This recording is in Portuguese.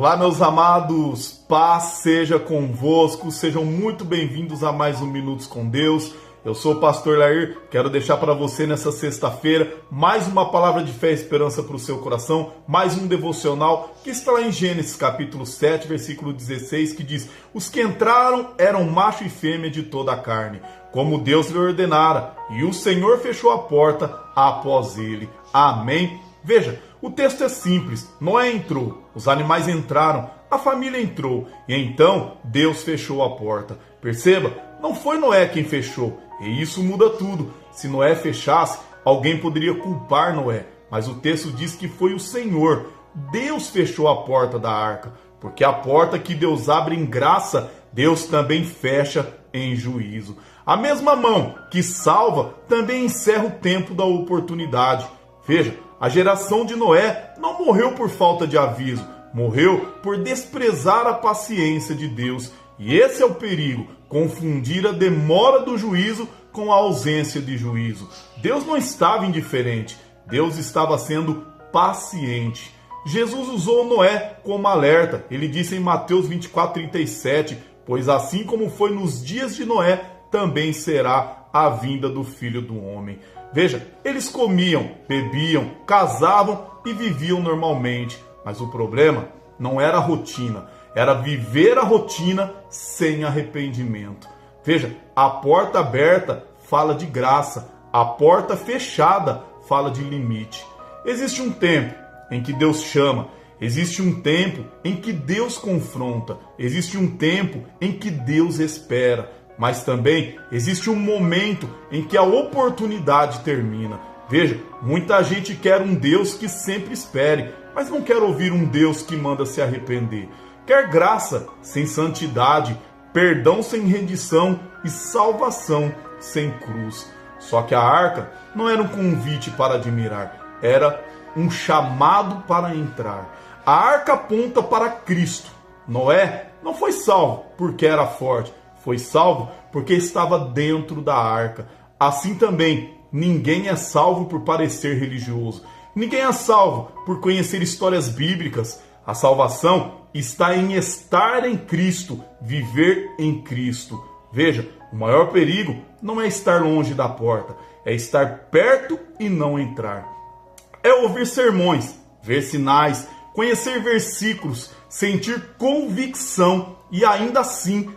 Olá, meus amados, paz seja convosco, sejam muito bem-vindos a mais um Minutos com Deus. Eu sou o pastor Lair, quero deixar para você nessa sexta-feira mais uma palavra de fé e esperança para o seu coração, mais um devocional que está lá em Gênesis capítulo 7, versículo 16, que diz: os que entraram eram macho e fêmea de toda a carne, como Deus lhe ordenara, e o Senhor fechou a porta após ele. Amém? Veja, o texto é simples. Noé entrou, os animais entraram, a família entrou, e então Deus fechou a porta. Perceba, não foi Noé quem fechou, e isso muda tudo. Se Noé fechasse, alguém poderia culpar Noé, mas o texto diz que foi o Senhor. Deus fechou a porta da arca, porque a porta que Deus abre em graça, Deus também fecha em juízo. A mesma mão que salva também encerra o tempo da oportunidade. Veja, a geração de Noé não morreu por falta de aviso, morreu por desprezar a paciência de Deus. E esse é o perigo, confundir a demora do juízo com a ausência de juízo. Deus não estava indiferente, Deus estava sendo paciente. Jesus usou Noé como alerta. Ele disse em Mateus 24:37, pois assim como foi nos dias de Noé, também será a vinda do Filho do Homem. Veja, eles comiam, bebiam, casavam e viviam normalmente. Mas o problema não era a rotina, era viver a rotina sem arrependimento. Veja, a porta aberta fala de graça, a porta fechada fala de limite. Existe um tempo em que Deus chama, existe um tempo em que Deus confronta, existe um tempo em que Deus espera. Mas também existe um momento em que a oportunidade termina. Veja, muita gente quer um Deus que sempre espere, mas não quer ouvir um Deus que manda se arrepender. Quer graça sem santidade, perdão sem rendição e salvação sem cruz. Só que a arca não era um convite para admirar, era um chamado para entrar. A arca aponta para Cristo. Noé não foi salvo porque era forte, foi salvo porque estava dentro da arca. Assim também, ninguém é salvo por parecer religioso. Ninguém é salvo por conhecer histórias bíblicas. A salvação está em estar em Cristo, viver em Cristo. Veja, o maior perigo não é estar longe da porta, é estar perto e não entrar. É ouvir sermões, ver sinais, conhecer versículos, sentir convicção e ainda assim